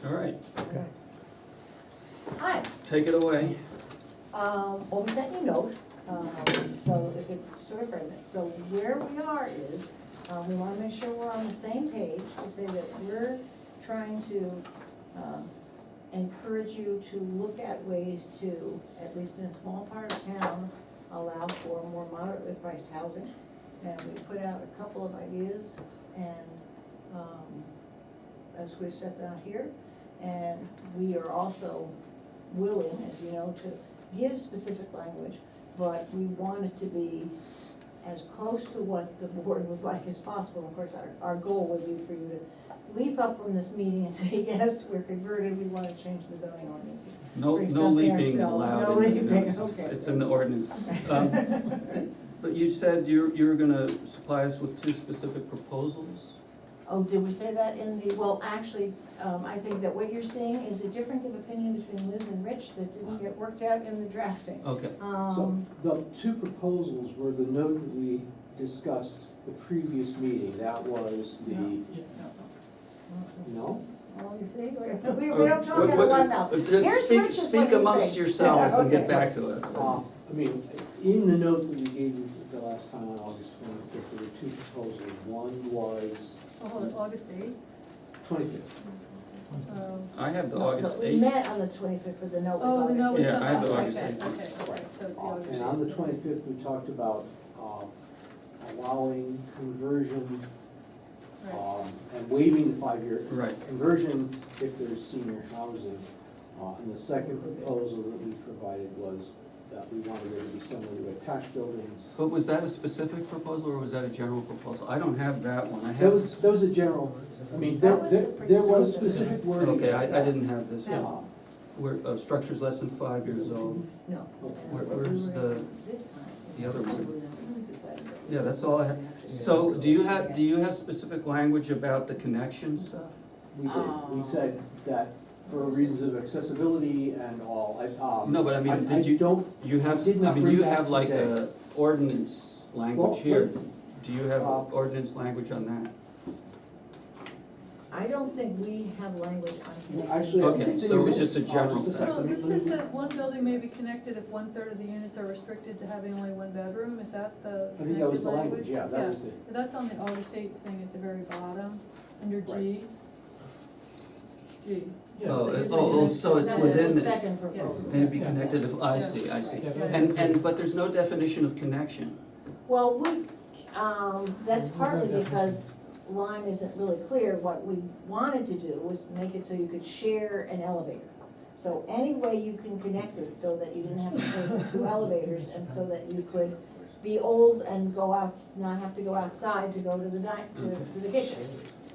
All right, Hi, take it away. well, we sent you a note, so if it sort of frame it, so where we are is, we wanna make sure we're on the same page to say that we're trying to, encourage you to look at ways to, at least in a small part of town, allow for more moderately priced housing. And we put out a couple of ideas, and, as we've set down here, and we are also willing, as you know, to give specific language, but we want it to be as close to what the board would like as possible. Of course, our goal would be for you to leap up from this meeting and say, yes, we're converted, we wanna change the zoning ordinance. No, Bring no something leaping ourselves. allowed. No in the- leaping, it's- okay. It's in the ordinance. But you said you were gonna supply us with 2 specific proposals? Oh, did we say that in the, well, actually, I think that what you're seeing is a difference of opinion between Liz and Rich that didn't get worked out in the drafting. Okay, So the 2 proposals were the note that we discussed the previous meeting, that was the, no? Well, you see, we don't talk out of one mouth. Here's Speak, Rich's what speak he amongst thinks. yourselves and get Okay. back to us. I mean, in the note that we gave you the last time on August 25th, there were 2 proposals. One was Oh, August 8th? 25th. I have the No, August but we 8th. met on the 25th, but the note was Oh, the note was Yeah, done, I have the okay, August okay, 8th. okay, all right, so it's the August 8th. And on the 25th, we talked about allowing conversion Right. and waiving the 5-year. Right. Conversions if there's senior housing. And the second proposal that we provided was that we wanted there to be similar to attached buildings. But was that a specific proposal or was that a general proposal? I don't have that one. I That have, was a general, I mean, That was the there was pre-zoning. specific wording. okay, I didn't have this. Yeah. Where, structures less than 5 years old. No. Where's the other one? Yeah, Yeah, that's all I have. So, do you have specific language about the connection stuff? We did, we said that for reasons of accessibility and all, No, but I mean, did you, don't, you have, did not I mean, bring you that have like today. a ordinance language Well, here. Do you have uh, ordinance language on that? I don't think we have language on Well, here. actually, Okay, so it was just a general Just a second. Well, Let me- this let me- just says one building may be connected if 1/3 of the units are restricted to having only 1 bedroom, is that the I think that was connected the language, yeah, that was the, But that's on the August 8th thing at the very bottom, under G. Right. G. So it's That was within the this. second proposal. May be connected if, I see. And, but there's no definition of connection. Well, that's partly because Lyme isn't really clear. What we wanted to do was make it so you could share an elevator. So any way you can connect it so that you didn't have to pay for 2 elevators and so that you could be old and go out, not have to go outside to go to the to the kitchen.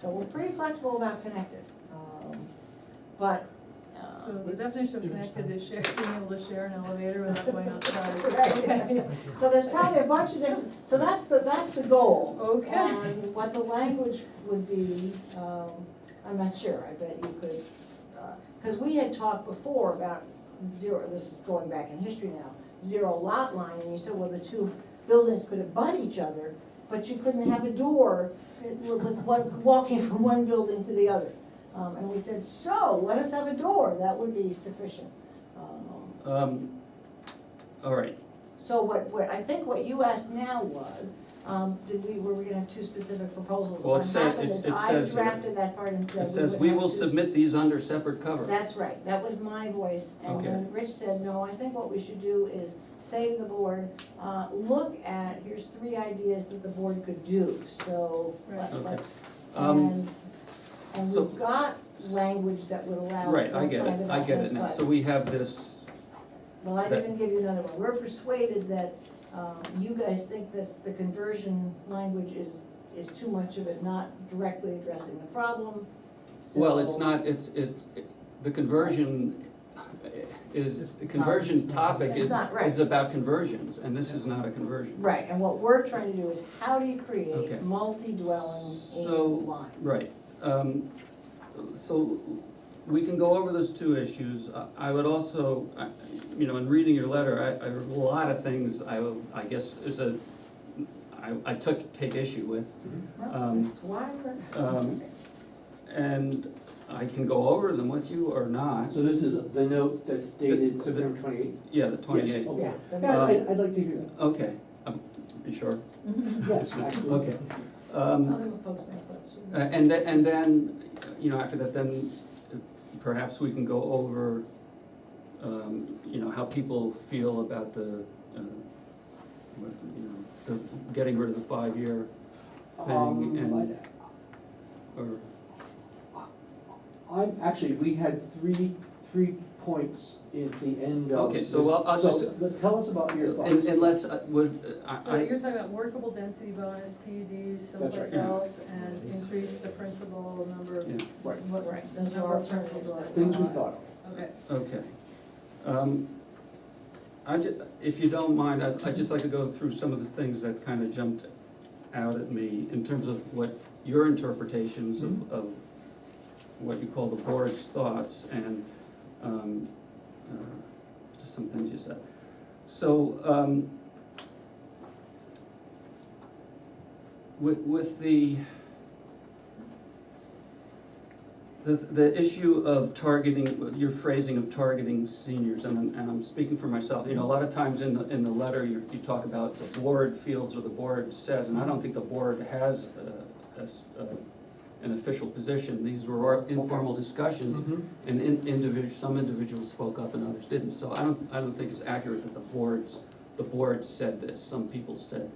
So we're pretty flexible about connected. But, So the definition of connected is being able to share an elevator without going outside. Right. So there's probably a bunch of different, so that's the goal. Okay. And what the language would be, I'm not sure, I bet you could, because we had talked before about zero, this is going back in history now, 0 lot line, and you said, well, the 2 buildings could abut each other, but you couldn't have a door with one, walking from one building to the other. And we said, so, let us have a door, that would be sufficient. All right, So what, I think what you asked now was, were we gonna have 2 specific proposals? Well, it What said- happened it is says I here- drafted that part and said. it says, would we have will 2 submit these under separate cover. That's right, that was my voice, and Okay. then Rich said, no, I think what we should do is say to the board, look at, here's 3 ideas that the board could do, so Right. Okay. let's, Um, and so- we've got language that would allow. Right, I for get kind it, of I get a- it now. but- So we have this, Well, I that- didn't give you another one. We're persuaded that, you guys think that the conversion language is too much of it, not directly addressing the problem. well, it's So- not, the conversion is, the conversion topic It's not, right. is about conversions, and this is not a conversion. Right, and what we're trying to do is how do you Okay. create multi-dwelling So- in Lyme? Right, so we can go over those 2 issues. I would also, in reading your letter, I a lot of things I guess I take issue with. Well, Um, that's why we're. And I can go over them with you or not. So this is the note that's dated The- September 28th? Yeah, the 28th. Okay. Yeah, the Yeah, note. I'd like to hear that. Okay, you sure? Yes, actually. Okay. Other folks may have thoughts. And then, you know, after that, then perhaps we can go over, you know, how people feel about the, you know, the getting rid of the 5-year thing and, or, Actually, we had three points at the end of. Okay, so this. I'll So, just- tell us about your thoughts. unless, So you're talking about workable density bonus, PUDs, someplace right. Yeah. else, and increase the principal number of. yeah, Right, what- Right, those are number of alternatives rentals that that's things we allowed. thought of. Okay, okay. If you don't mind, I'd just like to go through some of the things that kind of jumped out at me in terms of what your interpretations of what you call the board's thoughts and just some things you said. So, with the issue of targeting, your phrasing of targeting seniors, and I'm speaking for myself, you know, a lot of times in the letter, you talk about the board feels or the board says, and I don't think the board has an official position. These were informal discussions, and some individuals spoke up and others didn't. So I don't think it's accurate that the board said this. Some people said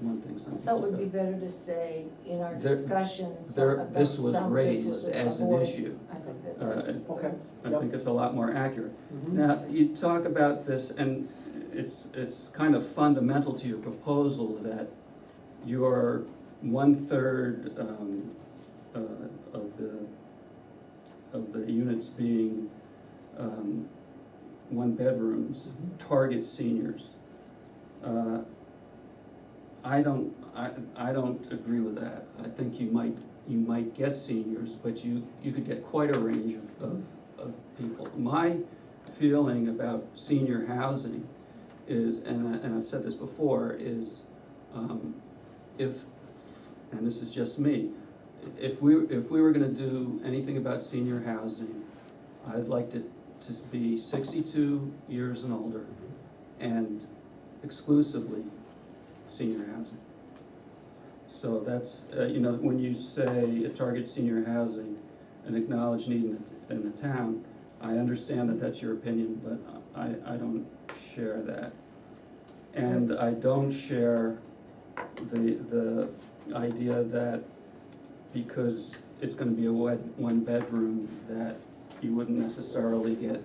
one thing, some So it people would be said. better to say in our There- discussions This was this was raised a as an board- issue. I think that's. Okay. I Yep. think it's a lot more accurate. Mhm. Now, you talk about this, and it's kind of fundamental to your proposal that your 1/3 of the units being one bedrooms target seniors. I don't agree with that. I think you might get seniors, but you could get quite a range of people. My feeling about senior housing is, and I've said this before, is if, and this is just me, if we were gonna do anything about senior housing, I'd like to be 62 years and older and exclusively senior housing. So that's, you know, when you say a target senior housing, an acknowledged need in the town, I understand that that's your opinion, but I don't share that. And I don't share the idea that because it's gonna be a one bedroom, that you wouldn't necessarily get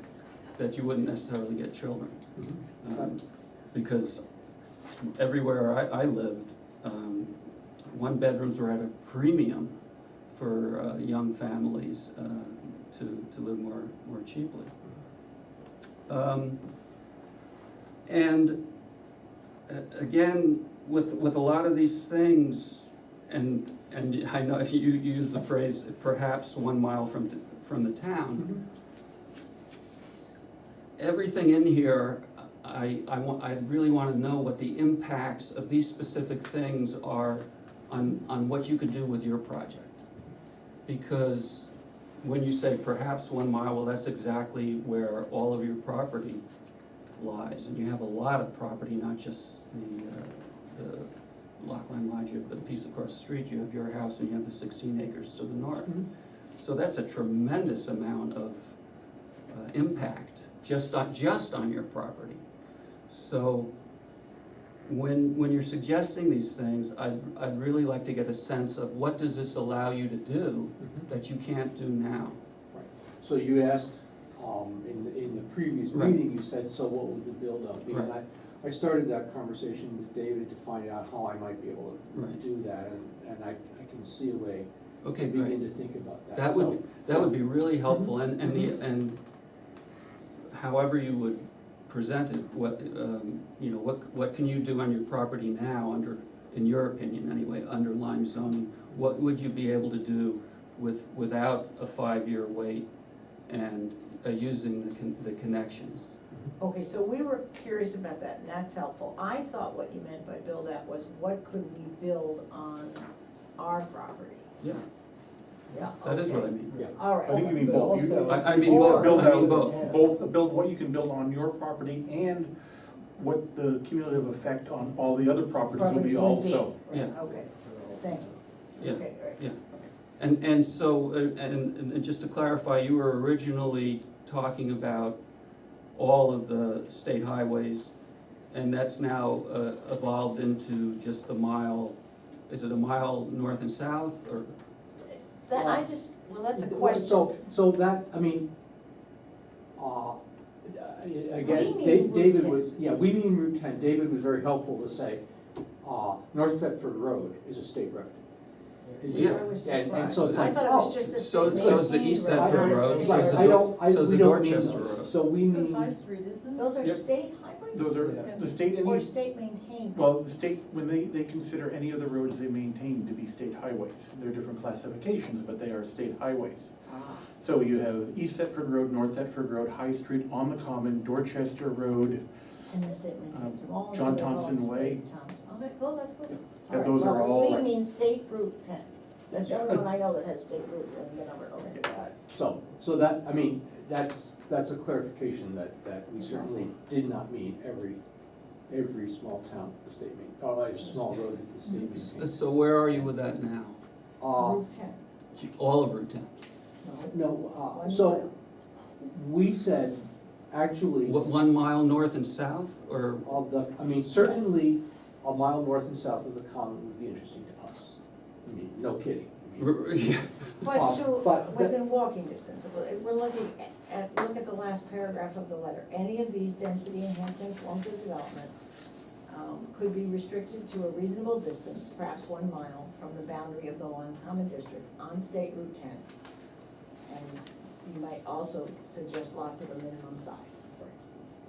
children. Because everywhere I lived, one bedrooms were at a premium for young families to live more cheaply. And again, with a lot of these things, and I know if you use the phrase perhaps 1 mile from the town, everything in here, I really wanna know what the impacts of these specific things are on what you could do with your project. Because when you say perhaps 1 mile, well, that's exactly where all of your property lies, and you have a lot of property, not just the Lockline Lodge, you have the piece across the street, you have your house, and you have the 16 acres to the north. So that's a tremendous amount of impact, just on your property. So when you're suggesting these things, I'd really like to get a sense of what does this allow you to do that you can't do now? Right. So you asked, in the previous Right. meeting, you said, so what would the build-up be? And Right. I started that conversation with David to find out how I might be able to Right. do that, and I can see a way to Okay, begin great. to think about that. That would be really helpful, Mhm. and however you would present it, what can you do on your property now in your opinion anyway, under Lyme zoning? What would you be able to do without a 5-year wait and using the connections? Okay, so we were curious about that, and that's helpful. I thought what you meant by build out was what could we build on our property? Yeah, Yeah, That is what I okay. mean. Yeah. All right. I think you mean But both. also- I mean Or- both, Build I mean out both. build what you can build on your property and what the cumulative effect on all the other properties will be also. Right, Yeah. okay, thank you. Yeah, Okay, right. yeah. And so, and just to clarify, you were originally talking about all of the state highways, and that's now evolved into just the mile, is it a mile north and south, or? That, well, that's a Well, question. So that, I mean, again, We mean Route David 10. was, yeah, we mean Route 10. David was very helpful to say, North Thetford Road is a state road. Is Yeah. I was and so surprised. it's I like, thought it was oh, just a So state is the maintained East road, Thetford not a Road, state so is road. the I don't, so is we the don't mean Dorchester those. Road. So we It says High mean, Street, isn't it? Those are Yep. state highways? Those are, Yeah. the state, Or any, state maintained? well, the state, when they consider any of the roads they maintain to be state highways. There are different classifications, but they are state highways. Ah, So you have East Thetford Road, North Thetford Road, High Street, On the Common, Dorchester Road, and the state maintains them all. so John they're all Thompson Way. state towns. Okay, cool, that's good. Yeah. All right, those are well, all- we mean state route 10. That's the only one I know that has state route and the number, okay, got it. so that, I mean, that's a clarification that we certainly did not mean every small town that the state maintains, or a small road that the state maintains. So where are you with that now? Route 10, All of Route 10? no, No, one so mile. we said, actually, What, 1 mile north and south, or? of the, I mean, certainly a mile north and south of the common would be interesting to us. I mean, no kidding. I mean, Yeah. But but to, within walking distance, we're looking look at the last paragraph of the letter. Any of these density enhancing forms of development could be restricted to a reasonable distance, perhaps 1 mile, from the boundary of the Lyme Common District on State Route 10. And you might also suggest lots of a minimum size.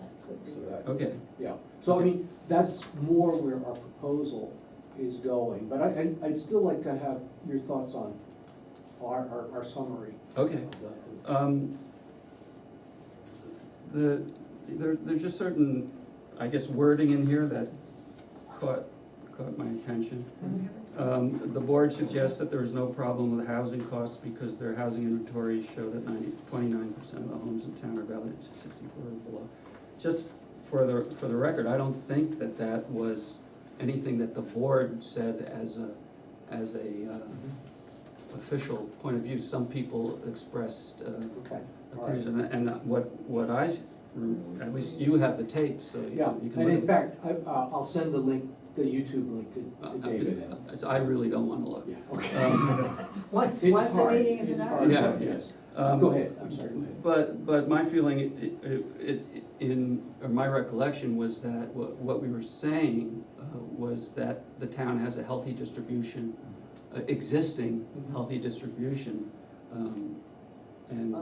That could be. So that- Okay, Yeah, so I mean, that's more where our proposal is going, but I'd still like to have your thoughts on our summary. okay. of There's just certain, I guess, wording in here that caught my attention. The board suggests that there is no problem with housing costs because their housing inventories show that 29% of the homes in town are valued at 64 or below. Just for the record, I don't think that was anything that the board said as a official point of view. Some people expressed Okay, all right. opinions, and what I, at least you have the tapes, so Yeah, you can. and in look. fact, I'll send the link, the YouTube link to David. I really don't wanna look. Yeah, okay. Once It's a hard, meeting is it's enough? hard, Yeah. yes. Um, Go ahead, I'm sorry, go ahead. But my feeling, or my recollection was that what we were saying was that the town has a healthy distribution, existing Mhm. healthy distribution, and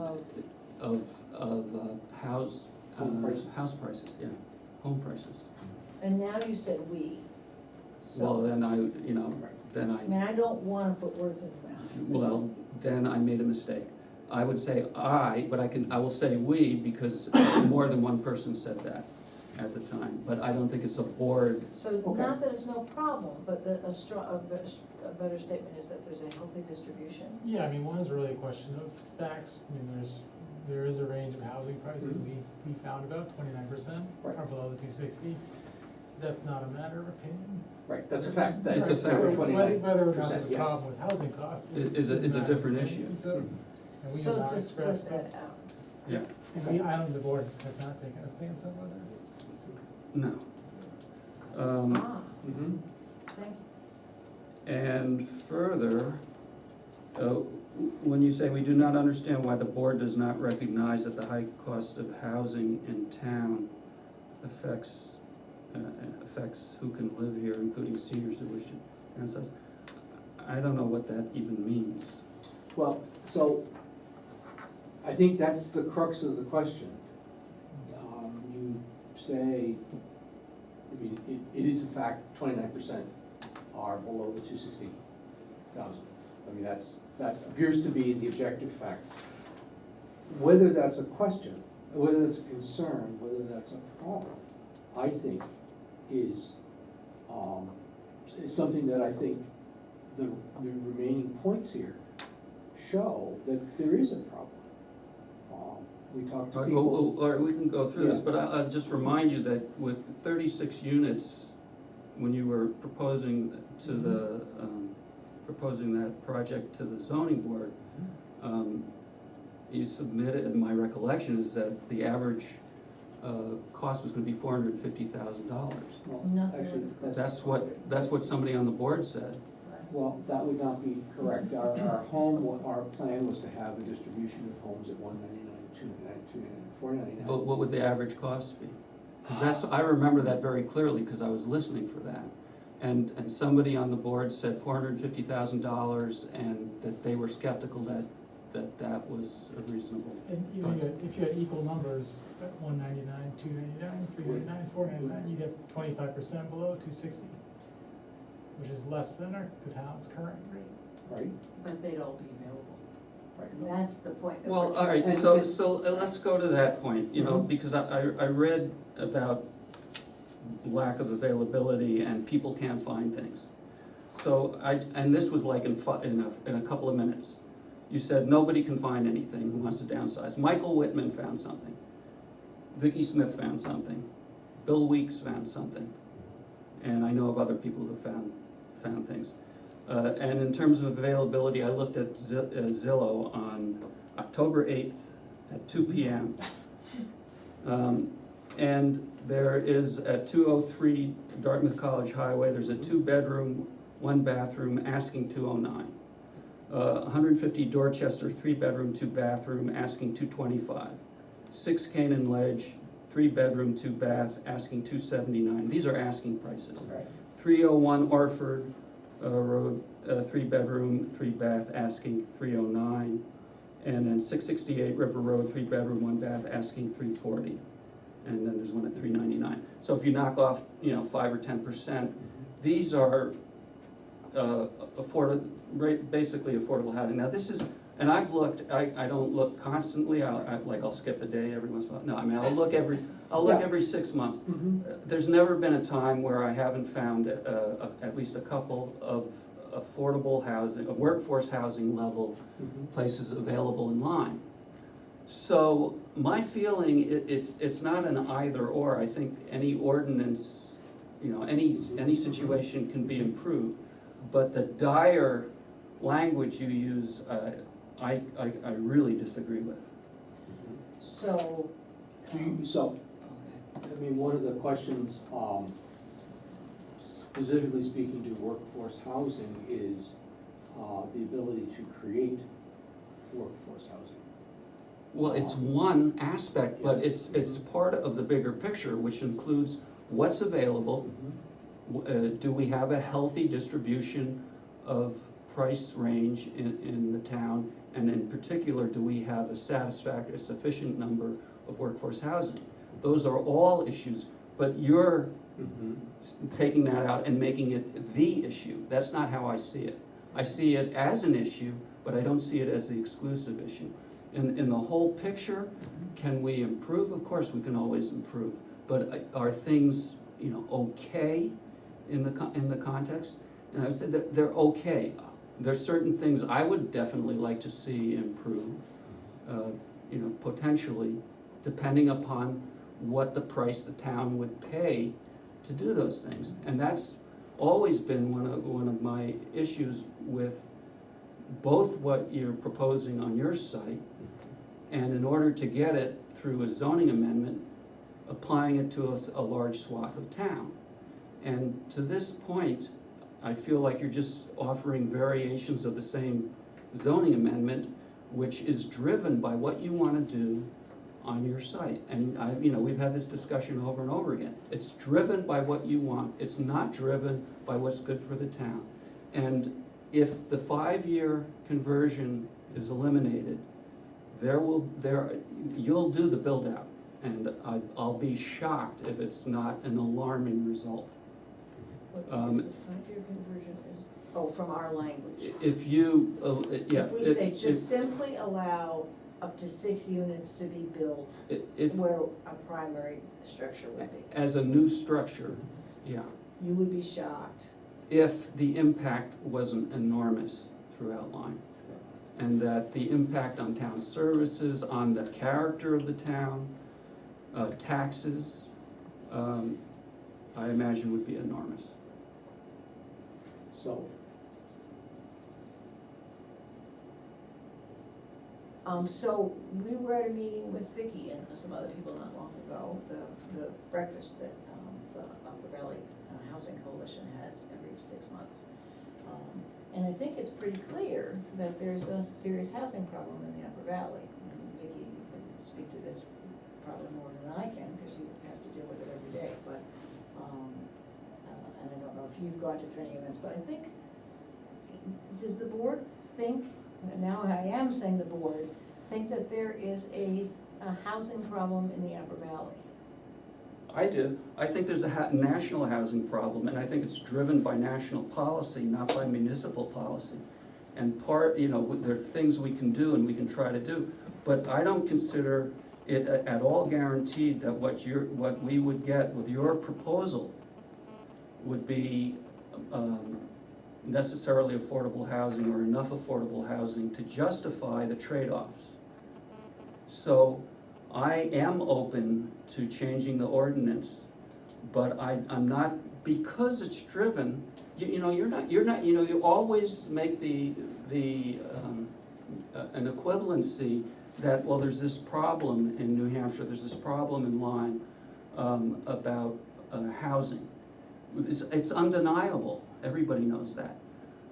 Of- of house, Home prices. house prices, yeah, home prices. And now you said we. Well, So, then I, then I mean, I don't wanna put words in your mouth. well, then I made a mistake. I would say but I will say we, because more than one person said that at the time, but I don't think it's a board. So Okay. not that it's no problem, but a better statement is that there's a healthy distribution. Yeah, I mean, one is really a question of facts. I mean, there is a range of housing prices. Mhm. We found about 29% Right. are below the 260. That's not a matter of opinion. Right, that's a fact. That- It's a fact. So Whether 29%, Whether or not there's a yes. problem with housing costs Is a matter of different opinion. issue. So, and we So have not to split expressed that it. out. Yeah, And the board has not taken a stance on whether. no. Mhm. Thank you. And further, when you say we do not understand why the board does not recognize that the high cost of housing in town affects who can live here, including seniors who wish to downsize. I don't know what that even means. Well, so, I think that's the crux of the question. You say, I mean, it is a fact, 29% are below the 260,000. I mean, that appears to be the objective fact. Whether that's a question, whether that's a concern, whether that's a problem, I think is something that I think the remaining points here show that there is a problem. We talked to All right, people. all right, we can go through this, Yeah. but I'll just remind you that with 36 units, when you were proposing to the, proposing that project to the zoning board, you submitted, and my recollection is that the average cost was gonna be $450,000. Well, Nothing actually, was- That's what somebody on the board said. Well, that would not be correct. Our plan was to have a distribution of homes at 199, 299, 399, 499. But what would the average cost be? Because that's, I remember that very clearly, because I was listening for that. And somebody on the board said $450,000, and that they were skeptical that was a reasonable And price. if you had equal numbers, 199, 299, 399, 499, you get 25% below 260, which is less than the town's current rate. Right, But they'd all be available. right. And that's the point. that Well, we're all right, And- so let's go to that point, you know, Mhm. because I read about lack of availability and people can't find things. So and this was like in a couple of minutes. You said nobody can find anything who wants to downsize. Michael Whitman found something. Vicky Smith found something. Bill Weeks found something. And I know of other people who found things. And in terms of availability, I looked at Zillow on October 8th at 2 p.m. And there is at 203 Dartmouth College Highway, there's a 2-bedroom, 1-bathroom, asking 209. 150 Dorchester, 3-bedroom, 2-bathroom, asking 225. 6 Canaan Ledge, 3-bedroom, 2-bath, asking 279. These are asking prices. Right. 301 Orford Road, 3-bedroom, 3-bath, asking 309. And then 668 River Road, 3-bedroom, 1-bath, asking 340. And then there's one at 399. So if you knock off, 5 or 10%, these are basically affordable housing. Now this is, and I've looked, I don't look constantly, I'll skip a day every once in a while. No, I mean, I'll look Yeah. every 6 months. Mhm. There's never been a time where I haven't found at least a couple of affordable housing, workforce housing level Mhm. places available in Lyme. So my feeling, it's not an either or. I think any ordinance, any situation can be improved. But the dire language you use, I really disagree with. So, So, I mean, one of the questions, specifically speaking to workforce housing, is the ability to create workforce housing. Well, it's one aspect, but it's part of the bigger picture, which includes what's available. Do we have a healthy distribution of price range in the town? And in particular, do we have a sufficient number of workforce housing? Those are all issues, but you're taking that out and making it the issue. That's not how I see it. I see it as an issue, but I don't see it as the exclusive issue. In the whole picture, can we improve? Of course, we can always improve, but are things, okay in the context? And I said that they're okay. There's certain things I would definitely like to see improve, potentially, depending upon what the price the town would pay to do those things. And that's always been one of my issues with both what you're proposing on your site, and in order to get it through a zoning amendment, applying it to a large swath of town. And to this point, I feel like you're just offering variations of the same zoning amendment, which is driven by what you want to do on your site. And we've had this discussion over and over again. It's driven by what you want. It's not driven by what's good for the town. And if the 5-year conversion is eliminated, you'll do the build out. And I'll be shocked if it's not an alarming result. what is the 5-year conversion is, from our language. If you, yeah. If we say just simply allow up to 6 units to be built If, where a primary structure would be, as a new structure, yeah. you would be shocked. If the impact wasn't enormous throughout Lyme. and that the impact on town services, on the character of the town, taxes, I imagine would be enormous. So, So we were at a meeting with Vicky and some other people not long ago, the breakfast that, the Upper Valley Housing Coalition has every 6 months. And I think it's pretty clear that there's a serious housing problem in the Upper Valley. And Vicky, you can speak to this probably more than I can, because you have to deal with it every day, but, and I don't know if you've gone to training events, but I think, does the board think, and now I am saying the board, think that there is a housing problem in the Upper Valley? I do. I think there's a national housing problem, and I think it's driven by national policy, not by municipal policy. And there are things we can do and we can try to do, but I don't consider it at all guaranteed that what we would get with your proposal would be necessarily affordable housing or enough affordable housing to justify the trade-offs. So I am open to changing the ordinance, but I'm not, because it's driven, you always make an equivalency that, well, there's this problem in New Hampshire, there's this problem in Lyme, about housing. It's undeniable, everybody knows that.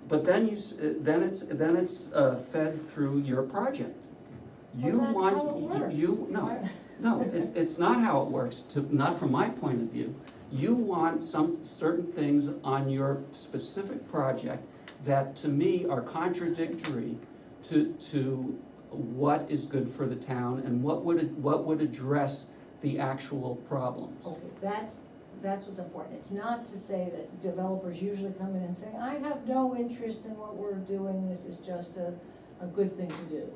But then it's fed through your project. Well, that's how it works. No, it's not how it works, not from my point of view. You want some certain things on your specific project that to me are contradictory to what is good for the town and what would address the actual problems. Okay, that's what's important. It's not to say that developers usually come in and say, I have no interest in what we're doing, this is just a good thing to do.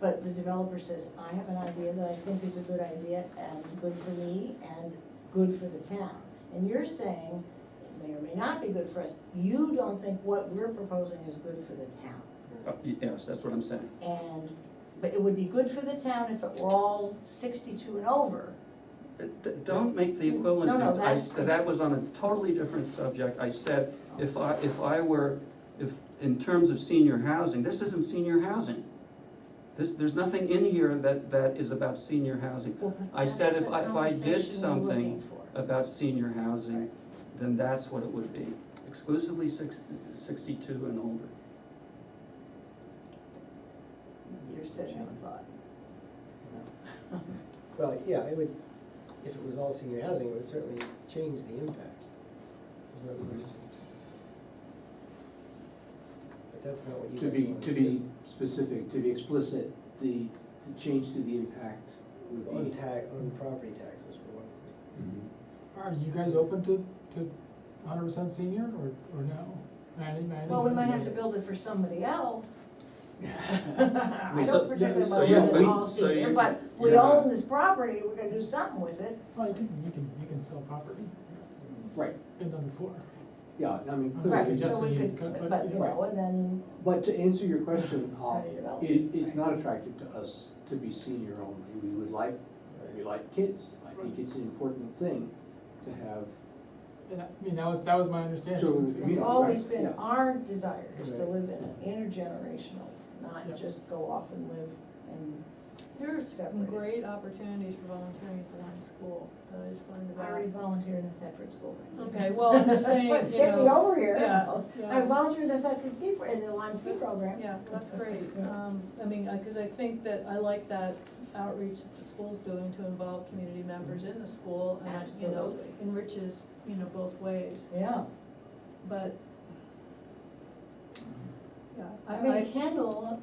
But the developer says, I have an idea that I think is a good idea and good for me and good for the town. And you're saying, it may or may not be good for us, you don't think what we're proposing is good for the town. Yes, that's what I'm saying. But it would be good for the town if it were all 62 and over. Don't make the equivalencies. No, that's- That was on a totally different subject. I said, if in terms of senior housing, this isn't senior housing. There's nothing in here that is about senior housing. Well, but I said that's if the I did conversation we're something looking for. about senior housing, then that's what it would be, exclusively 62 and older. You're sitting on a thought. Well, yeah, it would, if it was all senior housing, it would certainly change the impact. There's no question. But that's not what you guys want to be specific, to be explicit, the change to the impact would be. On property taxes for one thing. Are you guys open to 100% senior or no? Manny? Well, we might have to build it for somebody else. I So- don't particularly so want you- to live in all so senior, you- but we you're own not- this property, we're gonna do something with it. Well, you can sell property. Right, Been done before. yeah, I mean, Right, clearly, Yes, so we you could, could, but, you right. know, and then, but to answer your question, How do you develop it? it's not attractive to us to be senior only. We like kids. I think it's an important thing to have. And I mean, that was my understanding. So, it's Yeah, always right, been yeah. our desire is to Right. live in an intergenerational, not Yeah. just go off and live in. There are some Separated. great opportunities for volunteering at the Lyme School that I just learned I already about. volunteered in the Thetford School. Okay, well, I'm just saying, But you get me know, over here. yeah, I yeah. volunteered in the Thetford in the Lyme ski program. Yeah, that's great. Yeah. I mean, cause I think that I like that outreach that the school's doing to involve community members in the school and, you know, Absolutely. enriches, you know, both ways, Yeah, but. Yeah, I mean, Kendall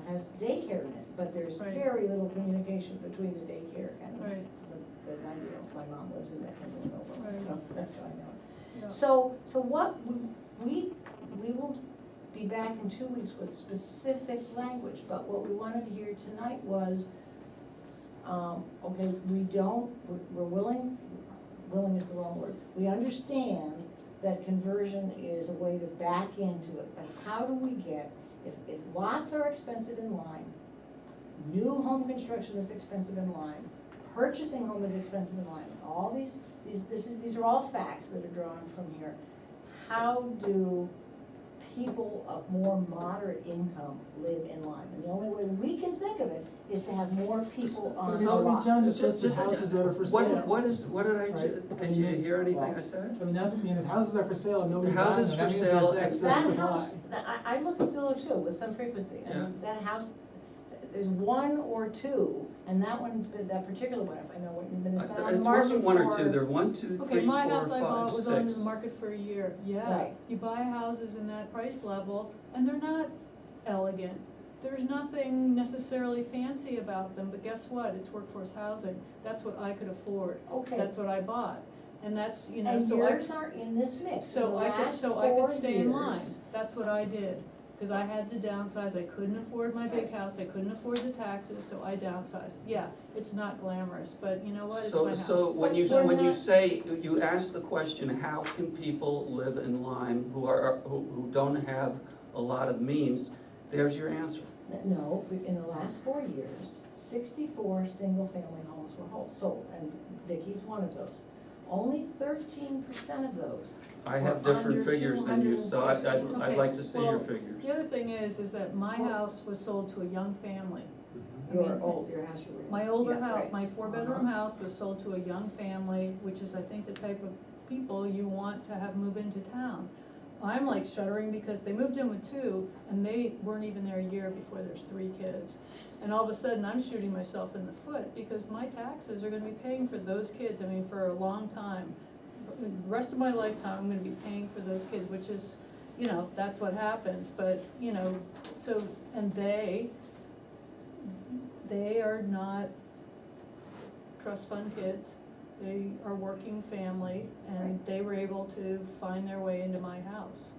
has daycare in it, but there's Right. very little communication between the daycare and Right. the 90-year-old. My mom lives in that Kendall and Overland, Right. so that's how I know it. yeah. So what, we will be back in 2 weeks with specific language, but what we wanted to hear tonight was, okay, we're willing is the wrong word, we understand that conversion is a way to back into it, but how do we get If lots are expensive in Lyme, new home construction is expensive in Lyme, purchasing home is expensive in Lyme, all these are all facts that are drawn from here. How do people of more moderate income live in Lyme? And the only way we can think of it is to have more people on I a mean, lot. John just listed houses that are for sale. What did I, Right. did you hear anything I said? I mean, that's, if houses are for sale and nobody's The buying houses them, that for means sale there's excess That supply. house, I look at Zillow too with some frequency, and that house, there's one or two, and that one's been, that particular one, if I know what you've been, it's been on the It market wasn't one or two, for- there were 1, 2, 3, 4, 5, 6. Okay, my house I bought was on the market for a year, yeah. Right. You buy houses in that price level, and they're not elegant. There's nothing necessarily fancy about them, but guess what? It's workforce housing. That's what I could afford. Okay, That's what I bought. And that's, you know, and so I, yours are in this mix, in the so I could, last so I 4 could stay in line. years. That's what I did. Cause I had to downsize. I couldn't afford my big house. I couldn't afford the taxes, so I downsized. Yeah, it's not glamorous, but you know what? It's my house. So when you, But we're when you not- say, you ask the question, how can people live in Lyme who don't have a lot of means, there's your answer. No, in the last 4 years, 64 single-family homes were sold, and Vicky's one of those. Only 13% of those. I have We're different under figures than you, so I'd 260. like to see your Well, figures. The other thing is that my house was sold to a young family. Your house you were in. My older Yeah, house, right. my 4-bedroom Uh-huh. house was sold to a young family, which is, I think, the type of people you want to have move into town. I'm like shuddering because they moved in with 2, and they weren't even there a year before there's 3 kids. And all of a sudden, I'm shooting myself in the foot, because my taxes are gonna be paying for those kids, I mean, for a long time. The rest of my lifetime, I'm gonna be paying for those kids, which is, you know, that's what happens, but, you know, so, and they are not trust fund kids. They are working family, and Right. they were able to find their way into my house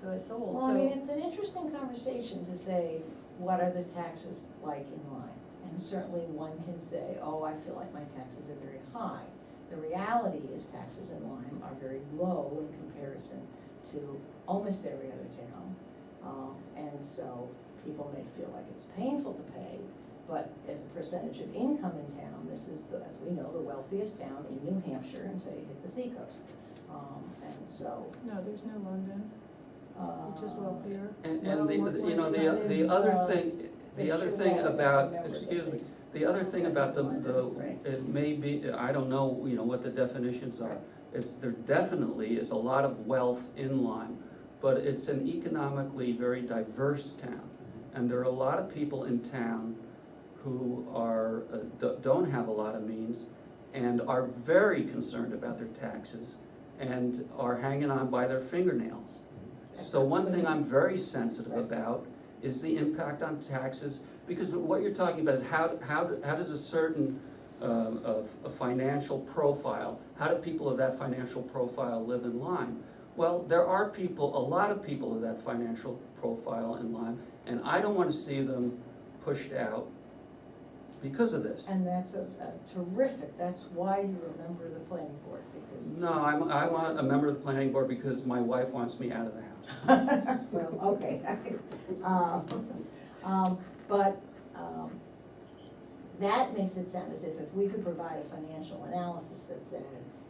that I sold, Well, I mean, so. it's an interesting conversation to say, what are the taxes like in Lyme? And certainly one can say, oh, I feel like my taxes are very high. The reality is taxes in Lyme are very low in comparison to almost every other town. And so people may feel like it's painful to pay, but as a percentage of income in town, this is the, as we know, the wealthiest town in New Hampshire until you hit the seacoast. And so, No, there's no London, which is wealthier. And Well, the, what's you know, in, the other uh, thing, the they other should thing let it about, remember that excuse me, they- the other thing about the, Right. it may be, I don't know, you know, what the definitions are. Right. It's, there definitely is a lot of wealth in Lyme, but it's an economically very diverse town. And there are a lot of people in town who are, don't have a lot of means and are very concerned about their taxes and are hanging on by their fingernails. So one thing I'm very sensitive about is the impact on taxes, because what you're talking about is how does a certain a financial profile, how do people of that financial profile live in Lyme? Well, there are people, a lot of people of that financial profile in Lyme, and I don't want to see them pushed out because of this. And that's a terrific, that's why you're a member of the planning board, because. No, I'm a member of the planning board because my wife wants me out of the house. Well, okay. But that makes it sound as if we could provide a financial analysis that said,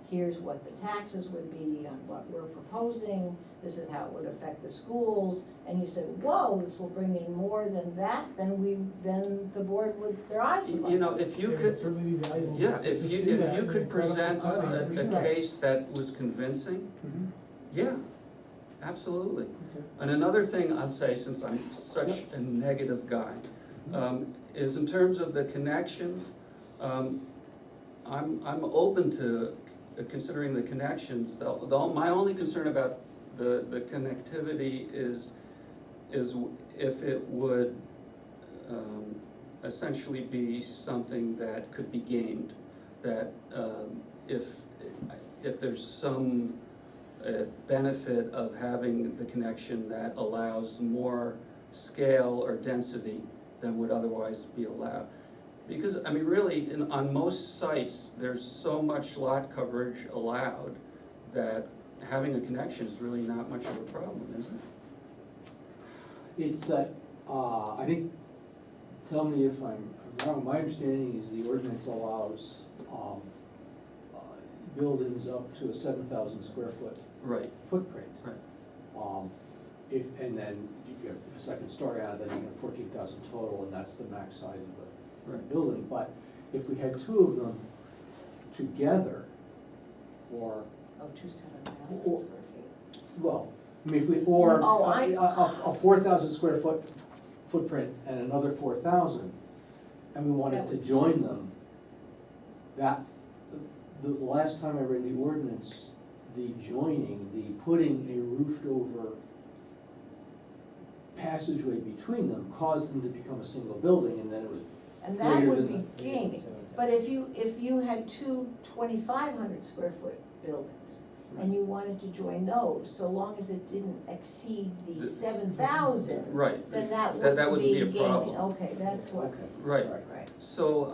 here's what the taxes would be on what we're proposing, this is how it would affect the schools, and you said, whoa, this will bring in more than that, then the board would, their eyes would light You know, up. if you It would could, certainly be valuable yeah, to if see you that could and bring up the present study. a Right. case that was convincing, Mhm. yeah, absolutely. Okay. And another thing I'll say, since I'm such a negative guy, is in terms of the connections, I'm open to considering the connections. My only concern about the connectivity is if it would essentially be something that could be gamed, that if there's some benefit of having the connection that allows more scale or density than would otherwise be allowed. Because, I mean, really, on most sites, there's so much lot coverage allowed that having a connection is really not much of a problem, is it? It's that, I think, tell me if I'm wrong, my understanding is the ordinance allows, buildings up to a 7,000 square foot Right, footprint. right. And then you have a second story on it, then you have 14,000 total, and that's the max size of a Right. building. But if we had two of them together, or, Oh, 7,000 Or- square feet. well, I mean, if we, or Oh, a 4,000 square footprint and another 4,000, and we wanted to join them, that, the last time I read the ordinance, the joining, the putting a roofed over passageway between them caused them to become a single building, and then it was And that greater would than be gaming, but if you had two 2,500 square foot buildings, and you wanted to join those, so long as it didn't exceed the The- 7,000, Right. then that That wouldn't be a gaming, problem. okay, that's what, Okay. Right. right. So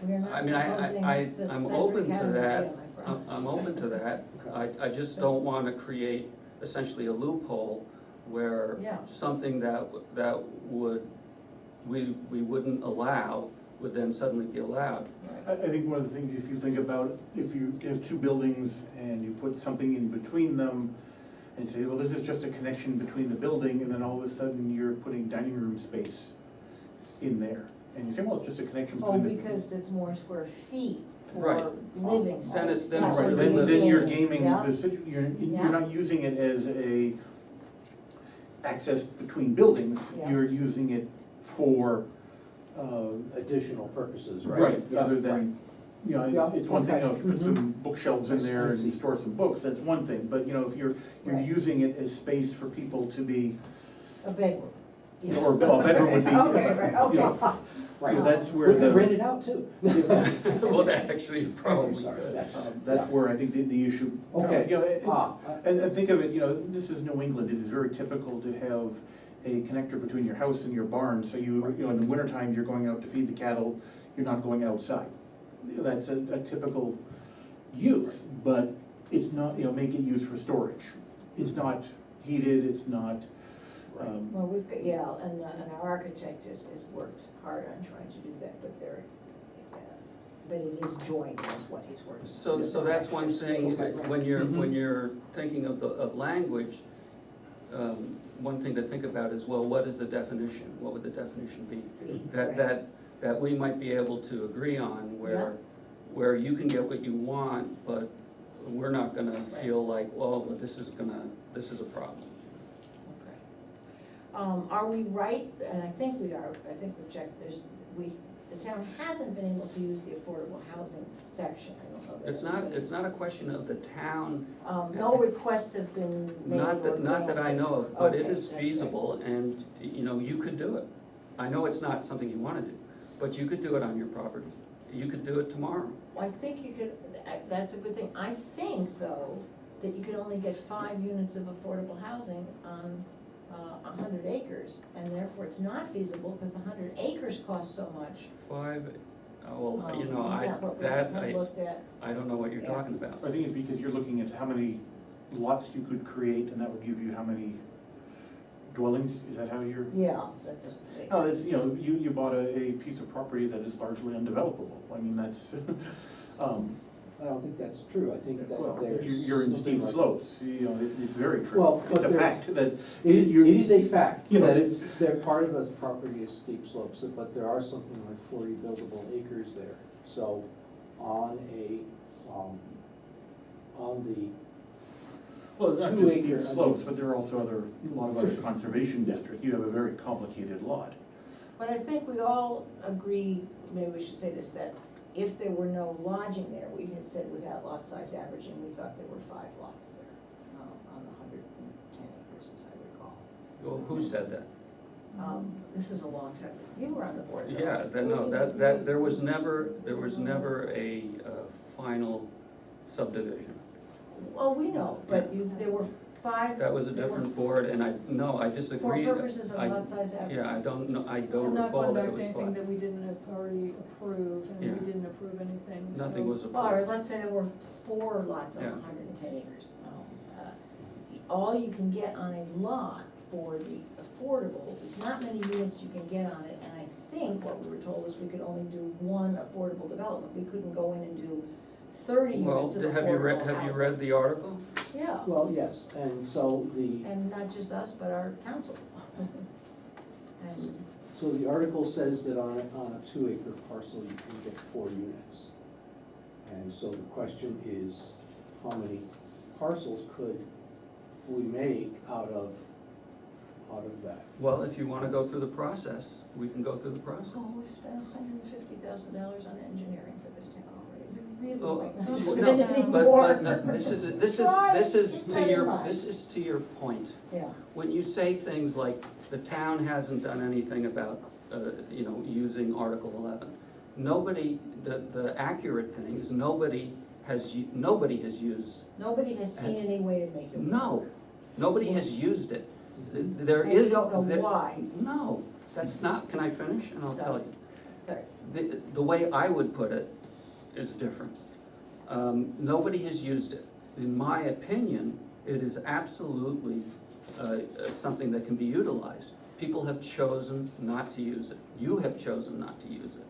We're not I mean, proposing I'm the open Bedford to Academy that. gym, I I'm promise. open to that. I just don't wanna create essentially a loophole where Yeah. something that we wouldn't allow would then suddenly be allowed. I think one of the things, if you think about, if you have two buildings and you put something in between them and say, well, this is just a connection between the building, and then all of a sudden you're putting dining room space in there. And you say, well, it's just a connection Oh, between the. because it's more square feet Right. for living space. Then it's That Right, would then, be then you're gaming, gaming yeah. you're Yeah. not using it as a access between buildings, Yeah. you're using it for, additional purposes, right? right, Yeah, other right. than, you know, Yeah, it's one thing, you know, if you put okay. some bookshelves in there I see. and store some books, that's one thing, but, you know, if you're Right. using it as space for people to be, A bedroom. Yeah. or a bedroom would be. Okay, right, you know, okay. you know, that's where We could the, rent it out too. Well, that actually probably Sorry, could. that's where I think the issue comes, Okay. you know, Ah, and think of it, you know, this is New England, it is very typical to have a connector between your house and your barn, so you know, in the wintertime, you're going out to feed the cattle, you're not going outside. You know, that's a typical use, but it's not, you know, make it used for storage. It's not heated, it's not, Well, we've got, yeah, and our architect has worked hard on trying to do that, but but it is joined is what he's working on. So that's one thing, when Mhm. you're thinking of language, one thing to think about is, well, what is the definition? What would the definition be? That we might be able to agree on, where you can get what you want, but we're not gonna feel like, well, this is a problem. Okay. Are we right, and I think we are, I think we've checked, the town hasn't been able to use the affordable housing section, I don't know that. It's not a question of the town, No requests have been made or not that I granted. know of, but it Okay, is that's right. feasible, and, you know, you could do it. I know it's not something you wanna do, but you could do it on your property. You could do it tomorrow. Well, I think you could, that's a good thing. I think, though, that you could only get 5 units of affordable housing on 100 acres, and therefore it's not feasible, because the 100 acres cost so much. Well, you know, Isn't that what we that, had looked at? I don't know what you're Yeah. talking about. I think it's because you're looking at how many lots you could create, and that would give you how many dwellings, is that how you're? Yeah, that's. No, it's, you know, you bought a piece of property that is largely undevelopable, I mean, that's, I don't think that's true, I think that well, there's. you're in something steep like- slopes, you know, it's very true. Well, It's but a there- fact that. It is a fact, You know, that it's, they're part of a property is steep slopes, but there are something like 40 buildable acres there. So on the, Well, it's not 2 just steep acre, I slopes, think- but there are also a lot of other Sure. conservation Yeah. districts, you have a very complicated lot. But I think we all agree, maybe we should say this, that if there were no lodging there, we had said without lot size averaging, we thought there were 5 lots there, on the 110 acres, as I recall. Well, who said that? This is a long time, you were on the board. though. Yeah, there was never a final subdivision. Oh, we know, but there were 5. That was a there were different board, and I For disagree. purposes of I- lot size averaging. Yeah, I don't know, I I'm don't not recall going that back it to was anything fine. that we didn't already approve, and Yeah. we didn't approve anything, so. Nothing was All right, approved. let's say there were 4 lots on Yeah. 110 acres. All you can get on a lot for the affordable, there's not many units you can get on it, and I think what we were told is we could only do one affordable development, we couldn't go in and do 30 Well, units of have you read, affordable have you housing. read the article? Yeah, Well, yes, and so and not just us, but our council. And, so the article says that on a 2-acre parcel, you can get 4 units. And so the question is, how many parcels could we make out of that? Well, if you wanna go through the process, we can go through the process. oh, we've spent $150,000 on engineering for this town already, we Oh, really might not no, spend any But, more. but this is Try to to your, minimize. this is to your point. Yeah, When you say things like, the town hasn't done anything about, using Article 11, nobody, the accurate thing is nobody has used, nobody has seen any way to make it work. no, nobody has used it. There And you is. don't know there- why. No, that's not, can I finish? And I'll tell you. Sorry, The way I would put it is different. Nobody has used it. In my opinion, it is absolutely something that can be utilized. People have chosen not to use it. You have chosen not to use it.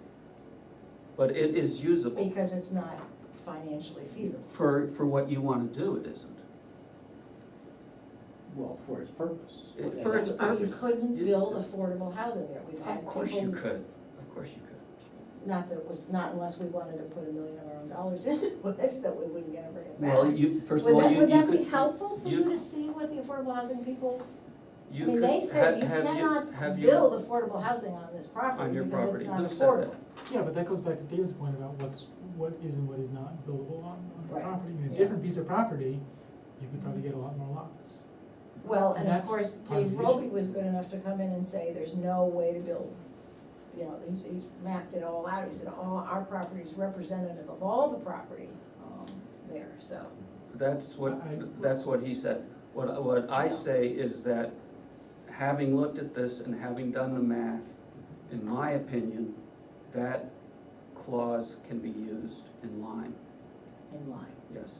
But it is usable. because it's not financially feasible. For what you wanna do, it isn't. Well, for its purpose. For its You purpose. couldn't It's- build affordable housing there, we've had Of course you people, could, of course you could. not that it was, not unless we wanted to put $1 million of our own dollars into it, that we wouldn't ever get back. Well, first of all, Would that be could. helpful for you you- to see what the affordable housing people, I You mean, could- they said you have cannot have you- build affordable housing on this On property your because it's property. not Who said affordable. that? Yeah, but that goes back to David's point about what is and what is not buildable on the Right. property. In a Yeah. different piece of property, you could probably get a lot more lots. Well, and of That's course, part of Dave the Roby issue. was good enough to come in and say, there's no way to build. You know, he mapped it all out, he said, all our property is representative of all the property, there, so. That's what he said. What I Yeah. say is that, having looked at this and having done the math, in my opinion, that clause can be used in Lyme, In line. yes.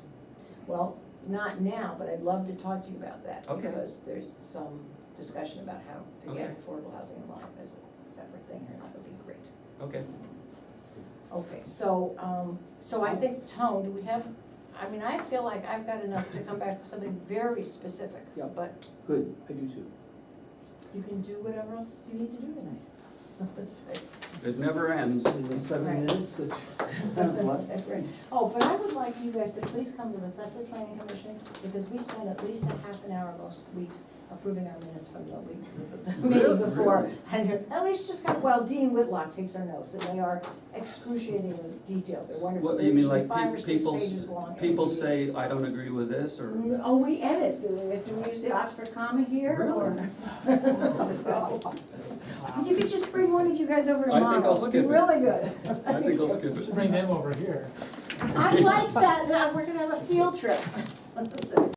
Well, not now, but I'd love to talk to you about that. Okay. Because there's some discussion about how to get Okay. affordable housing in line as a separate thing here, and that would be great. Okay. Okay, so I think, Tone, do we have, I mean, I feel like I've got enough to come back with something very specific. Yeah. But Good, I do too. you can do whatever else you need to do tonight. Let's see. It never ends. In the 7 Right. minutes that you have left. That's great. Oh, but I would like you guys to please come to the Thetford Planning Commission, because we spend at least a half an hour most weeks approving our minutes from the week, the meeting before. And at least just got, well, Dean Whitlock takes our notes, and they are excruciatingly detailed, they're wonderful. What, They're you mean usually like 5 or 6 people, pages long. people say, I don't agree with this, or? Oh, we edit, do we use the Oxford comma here, or? So, you could just bring one of you guys over I think tomorrow, I'll it would be skip it. really good. I think I'll skip it. Bring them over here. I like that, we're gonna have a field trip.